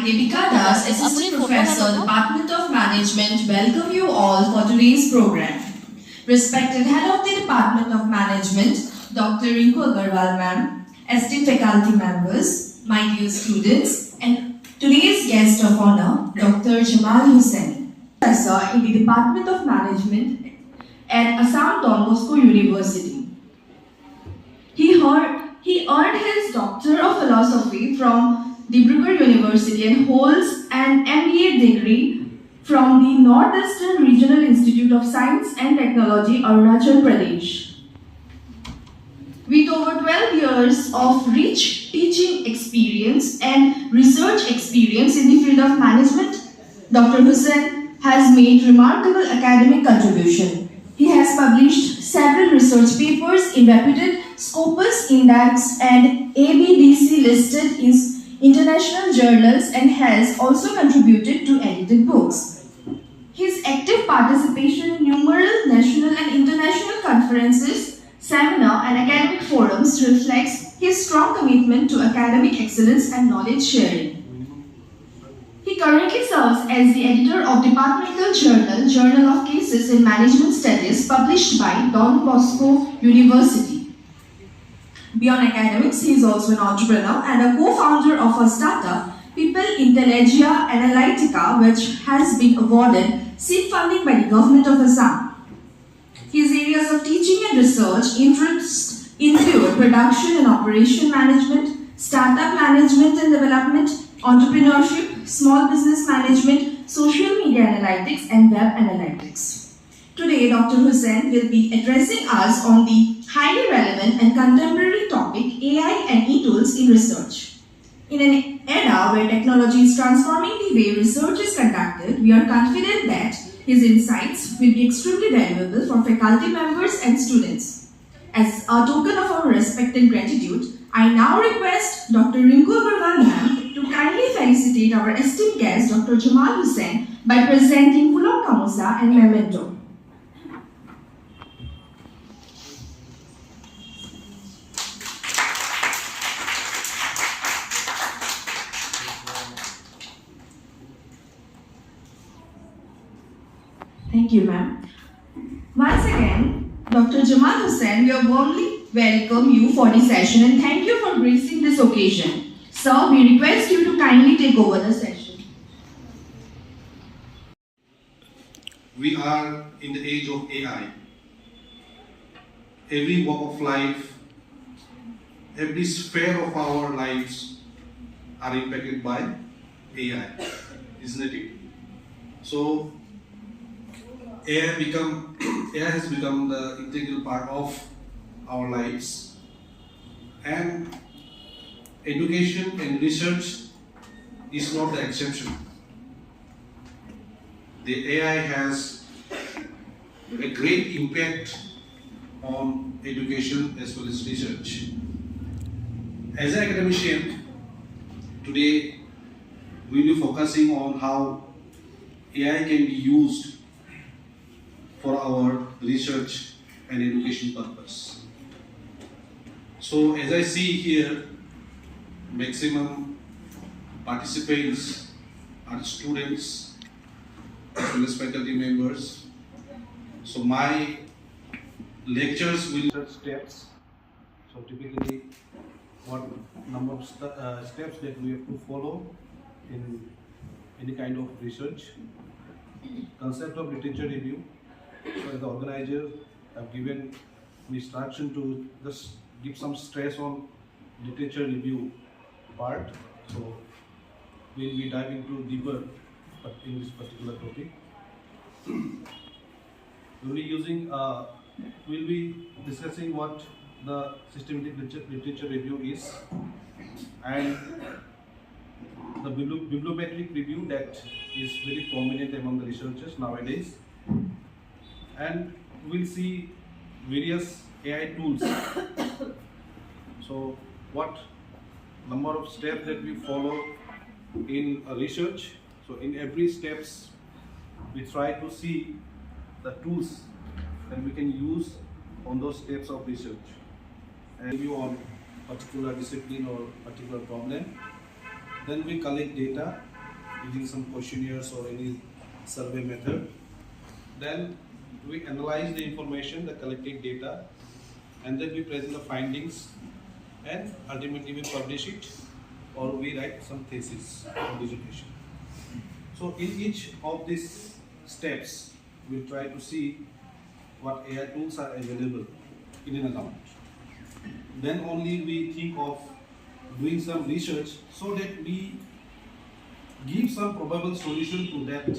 Devika Das, Assistant Professor, Department of Management, welcome you all for today's program. Respected Head of the Department of Management, Dr. Rinku Agarwal ma'am, esteemed faculty members, my dear students, and today's guest of honor, Dr. Jamal Hussain, Professor in the Department of Management at Assam Bosco University. He earned his Doctor of Philosophy from Dibrugarh University and holds an MBA degree from the Northeastern Regional Institute of Science and Technology, Arunachal Pradesh. With over 12 years of rich teaching experience and research experience in the field of management, Dr. Hussain has made remarkable academic contribution. He has published several research papers in reputed Scopus Index and ABDC listed international journals and has also contributed to edited books. His active participation in numerous national and international conferences, seminar and academic forums reflects his strong commitment to academic excellence and knowledge sharing. He currently serves as the editor of departmental journal, Journal of Cases in Management Studies, published by Don Bosco University. Beyond academics, he is also an entrepreneur and a co-founder of a startup, People Intelligia Analytica, which has been awarded seed funding by the government of Assam. His areas of teaching and research interest include production and operation management, startup management and development, entrepreneurship, small business management, social media analytics, and web analytics. Today, Dr. Hussain will be addressing us on the highly relevant and contemporary topic AI and e-tools in research. In an era where technology is transforming the way research is conducted, we are confident that his insights will be extremely valuable for faculty members and students. As a token of our respect and gratitude, I now request Dr. Rinku Agarwal ma'am to kindly felicitate our esteemed guest, Dr. Jamal Hussain, by presenting Pulong Kamusa and Memento. Thank you, ma'am. Once again, Dr. Jamal Hussain, we warmly welcome you for the session and thank you for gracing this occasion. Sir, we request you to kindly take over the session. We are in the age of AI. Every walk of life, every sphere of our lives are impacted by AI, isn't it? So, AI has become the integral part of our lives, and education and research is not the exception. The AI has a great impact on education as well as research. As an academician, today we will be focusing on how AI can be used for our research and education purpose. So as I see here, maximum participants are students as well as faculty members. So my lectures will steps. So typically what number of steps that we have to follow in any kind of research. Concept of literature review. So the organizers have given instruction to just give some stress on literature review part. So we'll be diving into deeper in this particular topic. We'll be discussing what the systematic literature review is and the bibliometric review that is very prominent among the researchers nowadays. And we'll see various AI tools. So what number of steps that we follow in research. So in every steps we try to see the tools that we can use on those steps of research and review on particular discipline or particular problem. Then we collect data using some questionnaires or any survey method. Then we analyze the information, the collected data, and then we present the findings, and ultimately we publish it, or we write some thesis on dissertation. So in each of these steps, we try to see what AI tools are available in an account. Then only we think of doing some research so that we give some probable solution to that.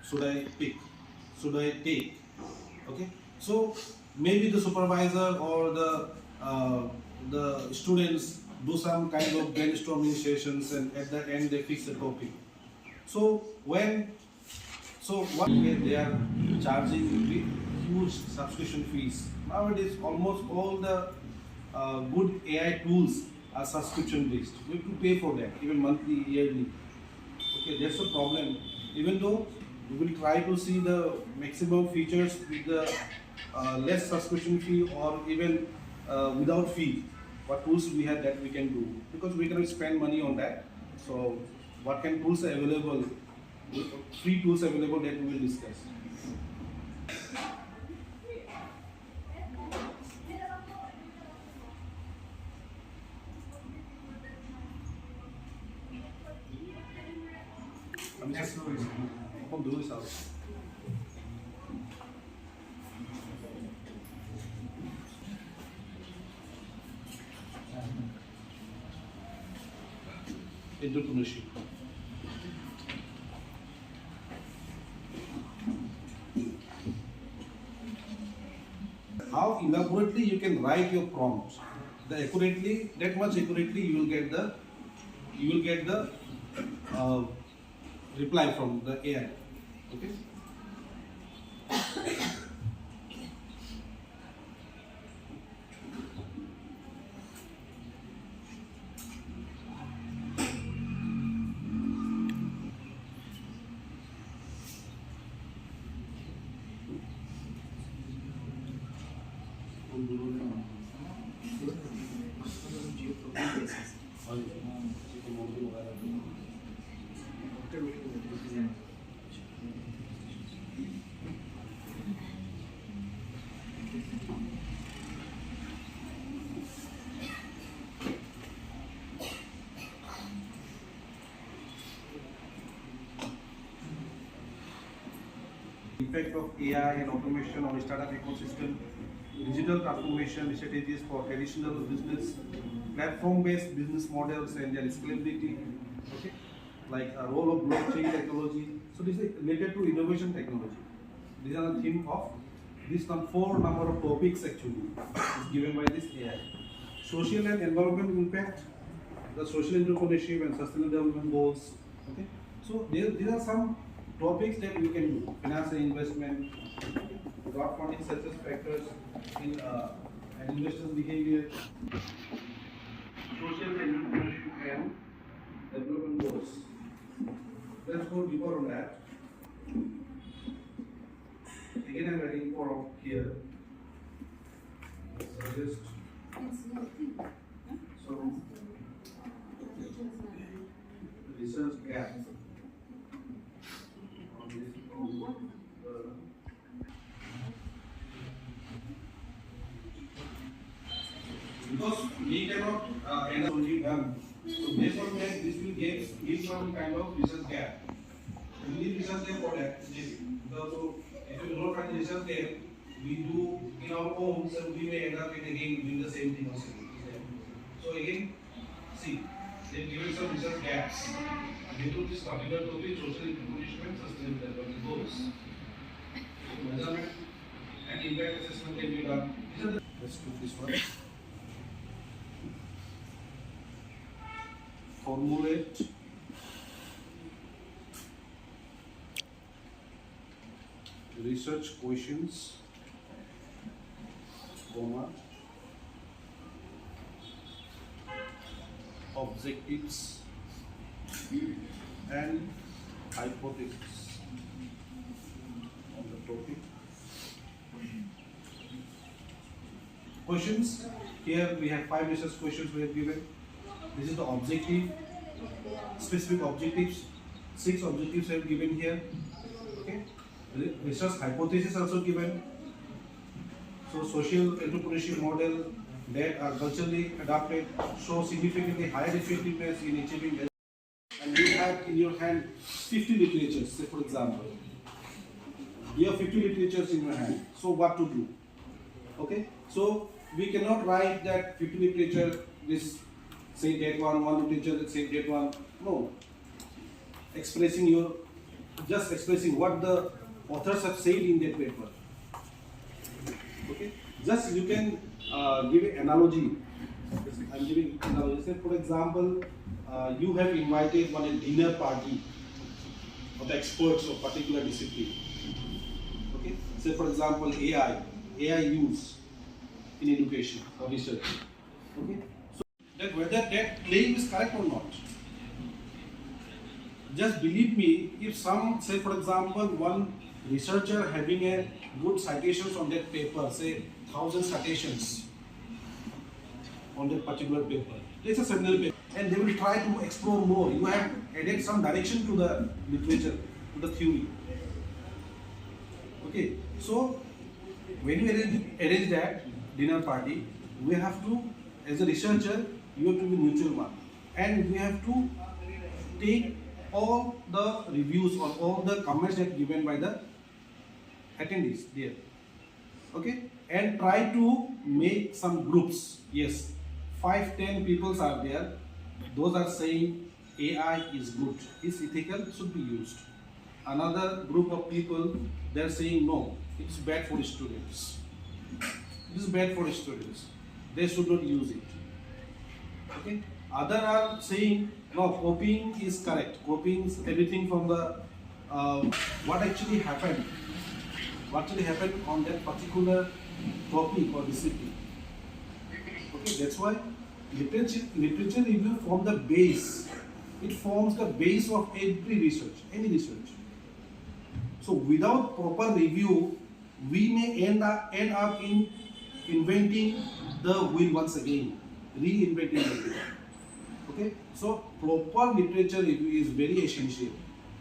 Should I pick? Should I take? Okay. So maybe the supervisor or the students do some kind of brainstorming sessions, and at the end they fix the topic. So what they are charging huge subscription fees. Nowadays, almost all the good AI tools are subscription based. We have to pay for that, even monthly, yearly. Okay, that's the problem. Even though we will try to see the maximum features with the less subscription fee, or even without fee, what tools we have that we can do, because we cannot spend money on that. So what kind tools are available, free tools available, that we will discuss. Vamos do isso. Entrepreneurship. How elaborately you can write your prompt, that much accurately you will get the reply from the AI. Okay. Impact of AI and automation on startup ecosystem, digital transformation strategies for traditional business, platform-based business models and their scalability, okay, like a role of blockchain technology. So this is related to innovation technology. These are the theme of this four number of topics actually is given by this AI. Social and environmental impact, the social entrepreneurship and sustainable development goals. Okay, so these are some topics that we can do: finance and investment, crowdfunding success factors in an investor's behavior, social and entrepreneurship and development goals. Let's go deeper on that. Again, I'm writing for here. Suggest some research gap. Because we cannot end up only done. So based on that, this will give some kind of research gap. We need research gap for that. So if you do not find research gap, we do in our own, so we may end up in again doing the same thing also. So again, see, they given some research gaps. Due to this particular topic, social entrepreneurship and sustainable development goals. So measurement and impact assessment can be done. Let's do this one. Formulate research questions, objectives and hypothesis on the topic. Questions. Here we have 5 research questions we have given. This is the objective. specific objectives. 6 objectives are given here. Okay. Research hypothesis also given. So social entrepreneurship model that are culturally adapted show significantly higher effectiveness in achieving. And you have in your hand 50 literatures, say for example. You have 50 literatures in your hand. So what to do? Okay. So we cannot write that 50 literature is say that one literature say that one. No. Just expressing what the authors have said in that paper. Okay. Just you can give an analogy. I'm giving analogy. Say for example, you have invited one a dinner party of the experts of particular discipline. Okay. Say for example, AI use in education or research. Okay. So that whether that claim is correct or not. Just believe me, if some, say for example, one researcher having a good citations on that paper, say 1,000 citations on that particular paper, it's a seminal paper, and they will try to explore more. You have added some direction to the literature, to the theory. Okay, so when you arrange that dinner party, we have to, as a researcher, you have to be neutral one, and we have to take all the reviews or all the comments that given by the attendees there. Okay, and try to make some groups. Yes, 5-10 people are there. Those are saying AI is good, is ethical, should be used. Another group of people, they are saying no, it's bad for students. It is bad for students. They should not use it. Okay. Other are saying no, copying is correct. Copying is everything from the what actually happened. What actually happened on that particular topic or discipline. Okay, that's why literature review forms the base. It forms the base of every research, any research. So without proper review, we may end up in inventing the wheel once again, reinventing the wheel. Okay, so proper literature review is very essential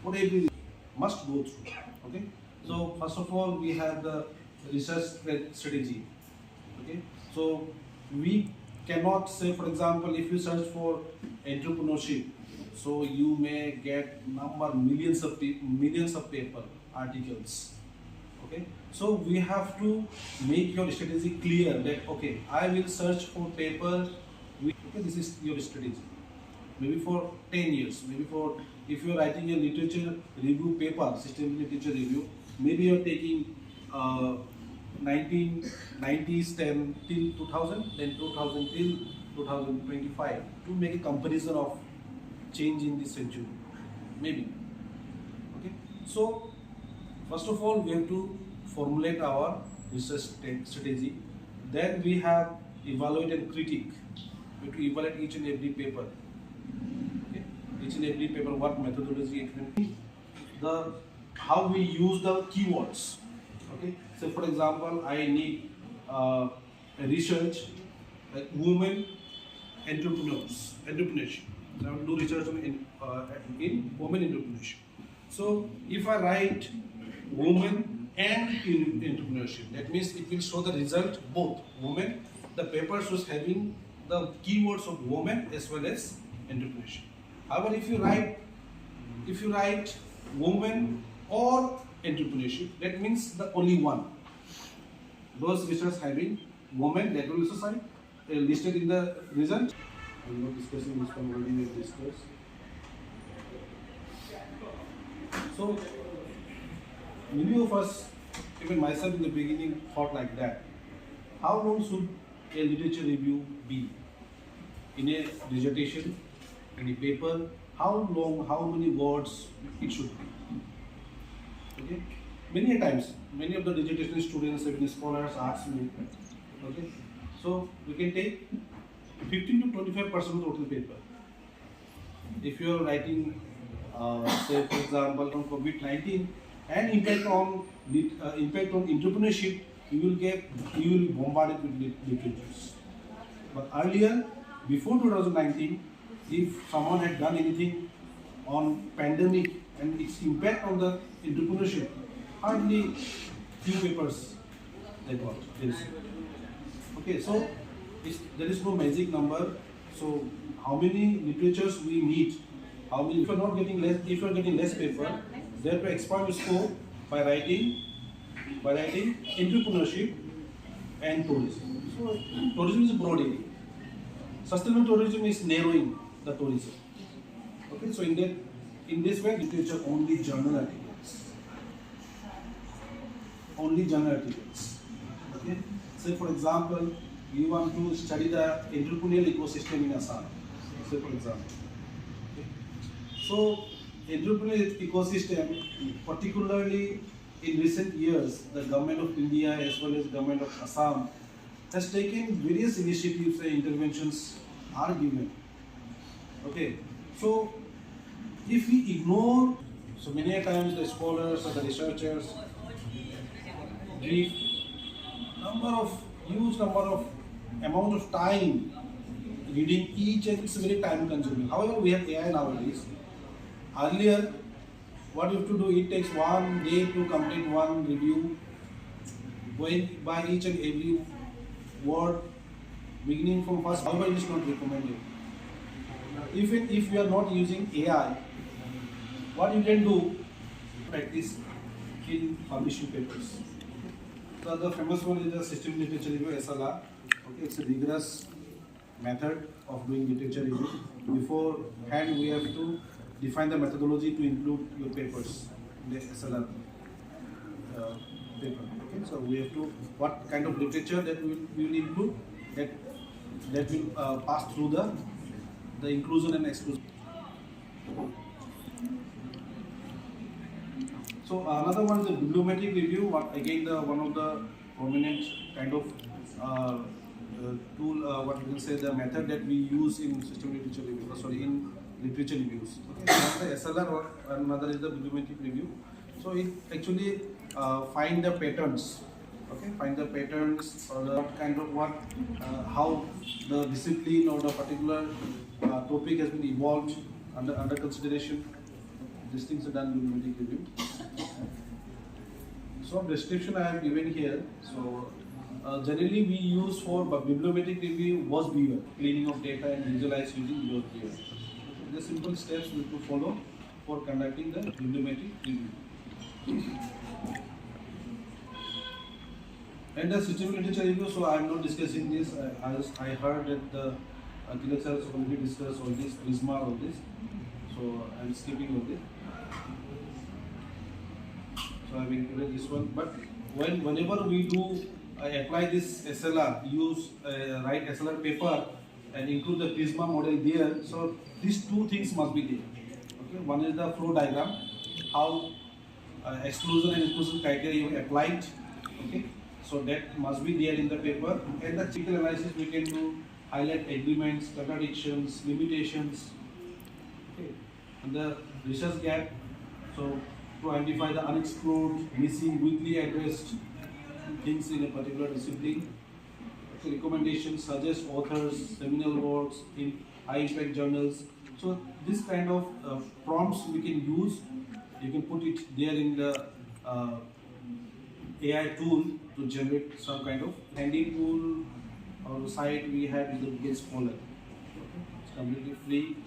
for every must go through. Okay, so first of all we have the research strategy. Okay, so we cannot say, for example, if you search for entrepreneurship, so you may get millions of paper articles. Okay, so we have to make your strategy clear that okay, I will search for paper. Okay, this is your strategy. Maybe for 10 years, maybe for, if you are writing a literature review paper, systematic literature review, maybe you are taking 1990s till 2000, then 2000 till 2025 to make a comparison of change in this century, maybe. Okay, so first of all we have to formulate our research strategy. Then we have evaluate and critique. We have to evaluate each and every paper. Each and every paper, what methodology it will be, how we use the keywords. Okay, so for example, I need a research like women entrepreneurship. I will do research in women entrepreneurship. So if I write women and entrepreneurship, that means it will show the result both women. The paper shows having the keywords of women as well as entrepreneurship. However, if you write women or entrepreneurship, that means the only one. Those research having women, that will also sign listed in the result. I'm not discussing this one, already we have discussed. So many of us, even myself in the beginning, thought like that. How long should a literature review be? In a dissertation, in a paper, how long, how many words it should be? Okay. Many times, many of the dissertation students, even scholars, ask me. Okay. So we can take 15 to 25% of the total paper. If you are writing, say for example, on COVID-19 and impact on entrepreneurship, you will be bombarded with literatures. But earlier, before 2019, if someone had done anything on pandemic and its impact on the entrepreneurship, hardly few papers they got. Okay, so there is no magic number. So how many literatures we need? How many? If you are not getting less, if you are getting less paper, they have to expand your scope by writing entrepreneurship and tourism. So tourism is a broad area. Sustainable tourism is narrowing the tourism. Okay, so in this way, literature only journal articles. Only journal articles. Okay. Say for example, you want to study the entrepreneurial ecosystem in Assam. Say for example. Okay. So entrepreneurial ecosystem, particularly in recent years, the government of India as well as government of Assam has taken various initiatives and interventions are given. Okay, so if we ignore, so many a times the scholars or the researchers give huge number of amount of time reading each, and it's very time consuming. However, we have AI nowadays. Earlier, what you have to do, it takes 1 day to complete one review, going by each and every word, beginning from first. However, it is not recommended. Even if you are not using AI, what you can do, practice in publishing papers. So the famous one is the System Literature Review, SLR. Okay, it's a rigorous method of doing literature review. Beforehand, we have to define the methodology to include your papers in the SLR paper. Okay, so we have to, what kind of literature that we will include, that will pass through the inclusion and exclusion. So another one is the bibliometric review. Again, one of the prominent kind of tool, what we can say, the method that we use in system literature review. In literature reviews. Okay. One is the SLR, or another is the bibliometric review. So it actually find the patterns. Okay, find the patterns or the kind of how the discipline or the particular topic has been evolved under consideration. These things are done in bibliometric review. So description I have given here. So generally we use for bibliometric review was viewer, cleaning of data and visualize using was viewer. The simple steps we have to follow for conducting the bibliometric review. And the system literature review, so I am not discussing this. I heard that the Tilak sir has already discussed all this, Prisma, all this. So I am skipping all this. So I will include this one. But whenever we do apply this SLR, use write SLR paper and include the Prisma model there. So these two things must be there. Okay, one is the flow diagram, how exclusion and inclusion criteria you applied. Okay, so that must be there in the paper. And the technical analysis we can do, highlight agreements, contradictions, limitations. Okay, and the research gap. So to identify the unexplored, missing, weakly addressed things in a particular discipline. So recommendations, suggest authors, seminal works in high impact journals. So this kind of prompts we can use. You can put it there in the AI tool to generate some kind of handy tool or site we have in the Google Scholar. It's completely free.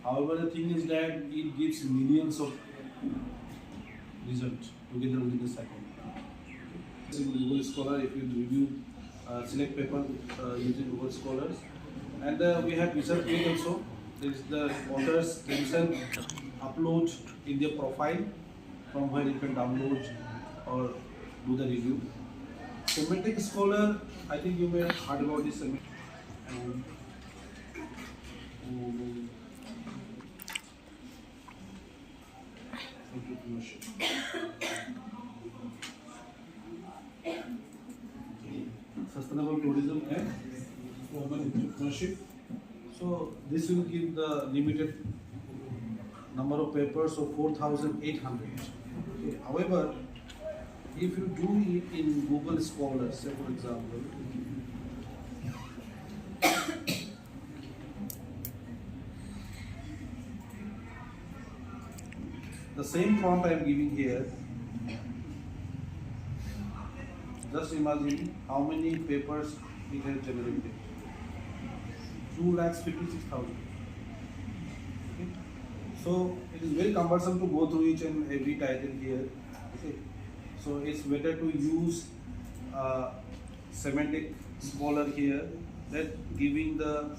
However, the thing is that it gives millions of results together with the second. In Google Scholar, if you review select paper using Google Scholars, and we have research page also. There is the authors themselves upload in their profile from where you can download or do the review. Semantic Scholar, I think you may have heard about this. Sustainable tourism and urban entrepreneurship. So this will give the limited number of papers of 4,800. Okay. However, if you do it in Google Scholar, say for example, the same prompt I am giving here. Just imagine how many papers it has generated. 2,56,000. Okay. So it is very cumbersome to go through each and every title here. Okay. So it's better to use semantic scholar here, that giving the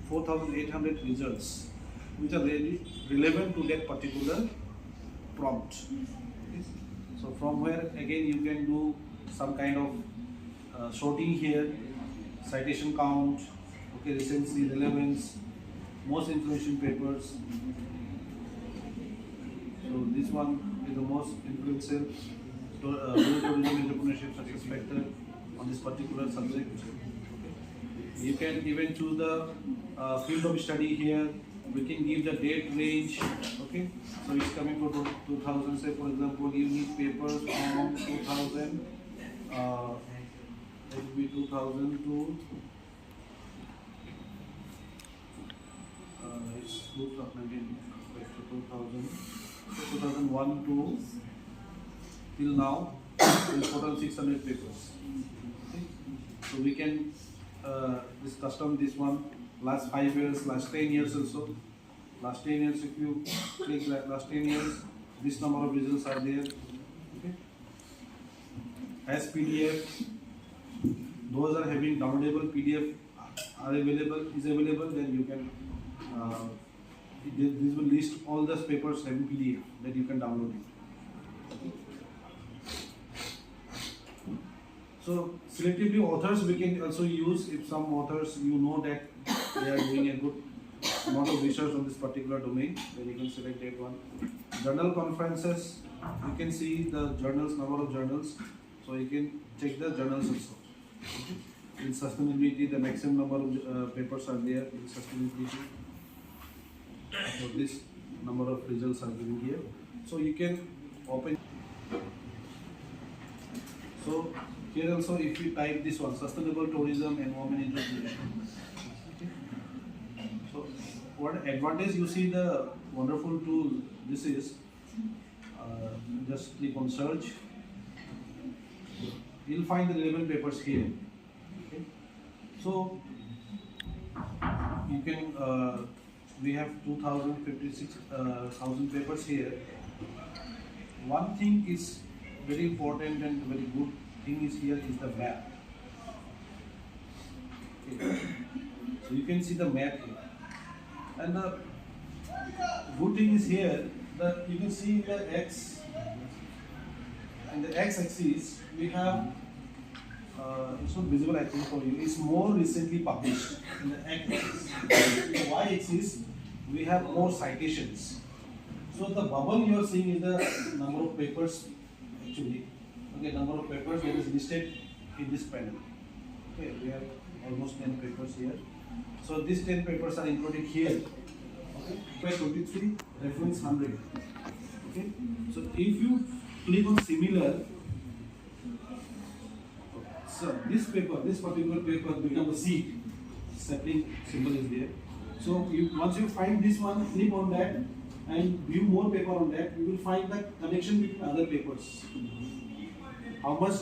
4,800 results which are really relevant to that particular prompt. Okay. So from where again you can do some kind of sorting here, citation count, okay, recency, relevance, most influential papers. So this one is the most influential tourism entrepreneurship success factor on this particular subject. Okay. You can even choose the field of study here. We can give the date range. Okay, so it's coming to 2000. Say for example, you need papers from 2000. It will be 2000 to it's 2000, 2001 to till now is total 600 papers. Okay. So we can this custom this one last 5 years, last 10 years also. Last 10 years, if you click that last 10 years, this number of results are there. Okay. As PDF, those are having downloadable PDF are available, then you can this will list all the papers having PDF that you can download it. So selectively authors we can also use if some authors you know that they are doing a good amount of research on this particular domain, then you can select that one. Journal conferences, you can see the journals, number of journals, so you can check the journals also. Okay. In sustainability, the maximum number of papers are there in sustainability. So this number of results are given here. So you can open. So here also, if you type this one, sustainable tourism, environment, education. Okay. So what advantage you see the wonderful tool this is, just click on search. You'll find the relevant papers here. Okay. So you can we have 2,056,000 papers here. One thing is very important and very good thing is here is the map. Okay. So you can see the map here, and the good thing is here that you can see the x and the x-axis we have. It's not visible I think for you. It's more recently published in the x-axis. In the y-axis we have more citations. So the bubble you are seeing is the number of papers actually. Okay, number of papers that is listed in this panel. Okay, we have almost 10 papers here. So these 10 papers are included here. Okay, by 23 reference 100. Okay, so if you click on similar, so this paper, this particular paper become a seed. Sapling symbol is there. So once you find this one, click on that and view more paper on that. You will find the connection between other papers. How much,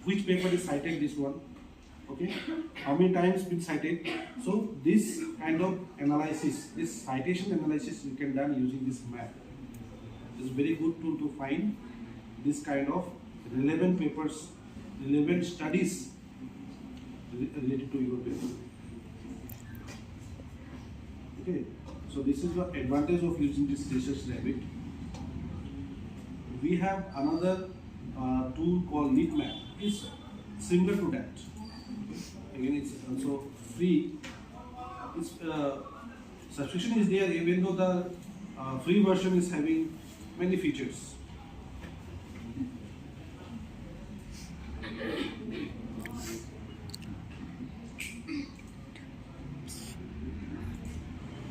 which paper is cited this one? Okay, how many times been cited? So this kind of analysis, this citation analysis, you can done using this map. It's very good tool to find this kind of relevant papers, relevant studies related to your paper. Okay, so this is the advantage of using this research rabbit. We have another tool called Lead Map. It's similar to that. Again, it's also free. Its subscription is there, even though the free version is having many features.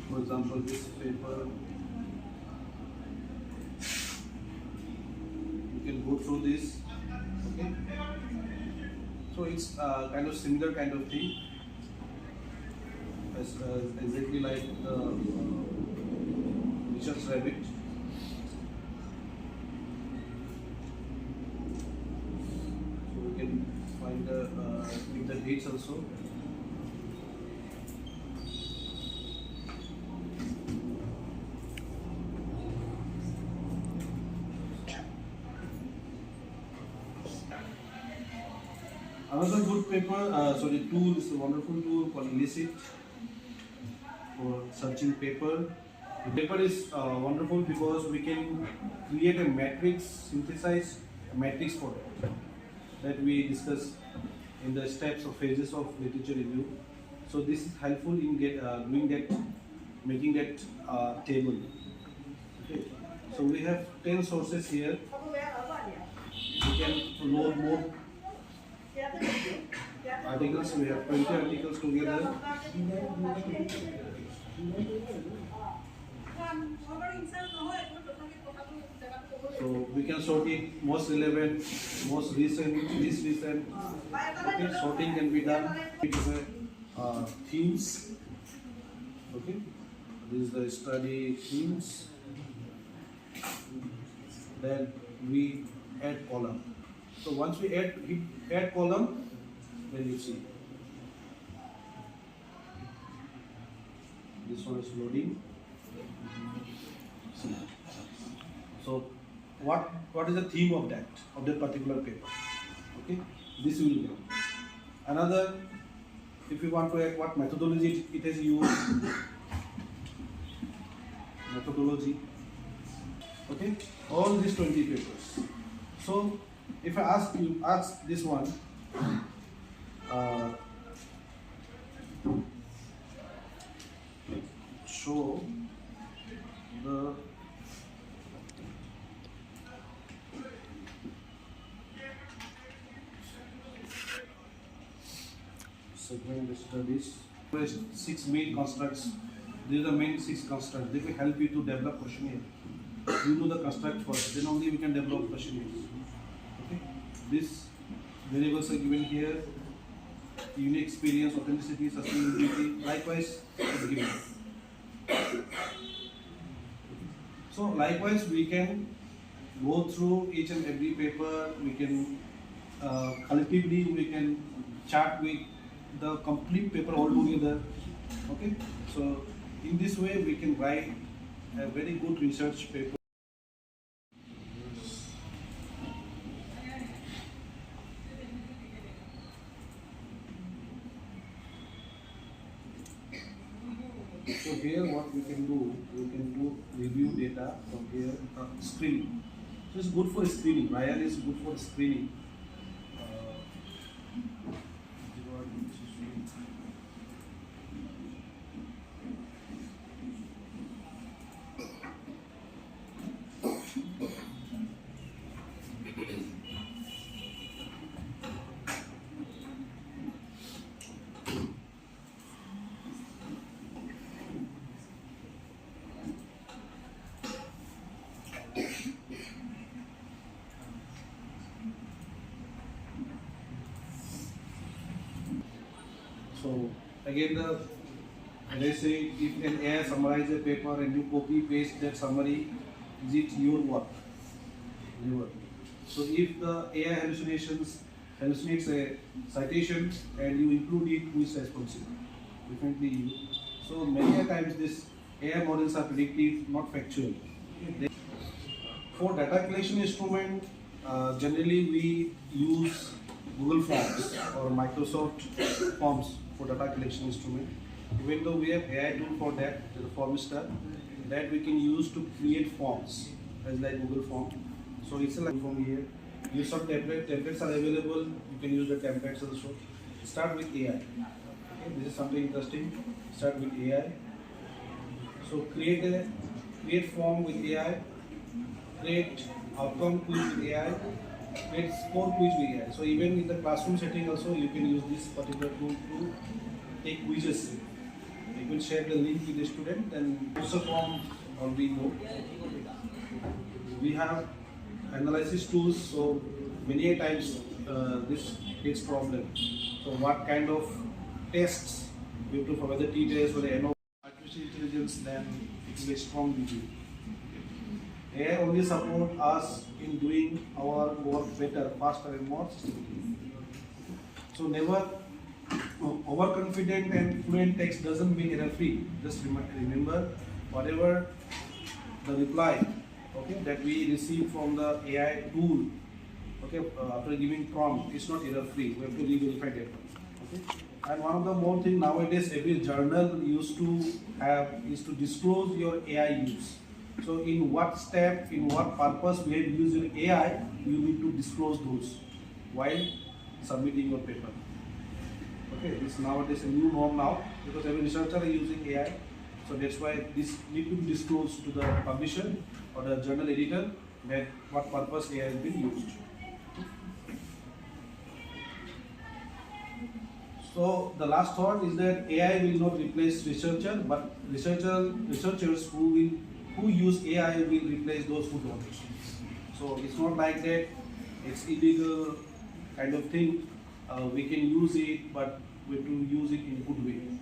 For example, this paper, you can go through this. Okay. So it's kind of similar kind of thing, as exactly like the research rabbit. find with the dates also. Another good paper, tool is a wonderful tool called Illicit for searching paper. The paper is wonderful because we can create a matrix, synthesize a matrix for it that we discuss in the steps or phases of literature review. So this is helpful in doing that, making that table. Okay. So we have 10 sources here. We can load more articles. We have 20 articles together. So we can sort it most relevant, most recent, least recent. Okay, sorting can be done. It is themes. Okay, this is the study themes. Then we add column. So once we add column, then you see this one is loading. So what is the theme of that particular paper? Okay, this will be another. If you want to add what methodology it is used, methodology. Okay, all these 20 papers. So if I ask this one, show the segment studies. 6 main constructs. These are the main 6 constructs. They will help you to develop questionnaire. You know the construct first, then only we can develop questionnaires. Okay. These variables are given here. Unique experience, authenticity, sustainability. Likewise, is given. So likewise, we can go through each and every paper. We can collectively we can chart with the complete paper all together. Okay. So in this way, we can write a very good research paper. So here what we can do review data from here, screening. So it's good for screening. Ryan is good for screening. So again, as I say, if an AI summarizes a paper and you copy paste that summary, is it your work? Your work. So if the AI hallucinates a citation and you include it, who is responsible? Definitely you. So many a times this AI models are predictive, not factual. For data collection instrument, generally we use Google Forms or Microsoft Forms for data collection instrument. Even though we have AI tool for that, the Formister, that we can use to create forms as like Google Form. So it's a like form here. Use some templates are available. You can use the templates also. Start with AI. Okay, this is something interesting. Start with AI. So create form with AI. Create outcome quiz with AI. Create score quiz with AI. So even in the classroom setting also, you can use this particular tool to take quizzes. You will share the link with the student and answer form already know. We have analysis tools, so many a times this takes problem. So what kind of tests we have to for whether t-test or the NO artificial intelligence, then it will be strong with you. AI only support us in doing our work better, faster and more systematically. So never overconfident and fluent text doesn't mean error free. Just remember whatever the reply, okay, that we receive from the AI tool, okay, after giving prompt, it's not error free. We have to re-verify that one. Okay. And one of the more thing nowadays, every journal used to have is to disclose your AI use. So in what step, in what purpose we have used your AI, you need to disclose those while submitting your paper. Okay, this nowadays a new norm now, because every researcher is using AI. So that's why this need to be disclosed to the publisher or the journal editor that what purpose AI has been used. So the last thought is that AI will not replace researcher, but researchers who use AI will replace those who don't. So it's not like that it's illegal kind of thing. We can use it, but we have to use it in a good way.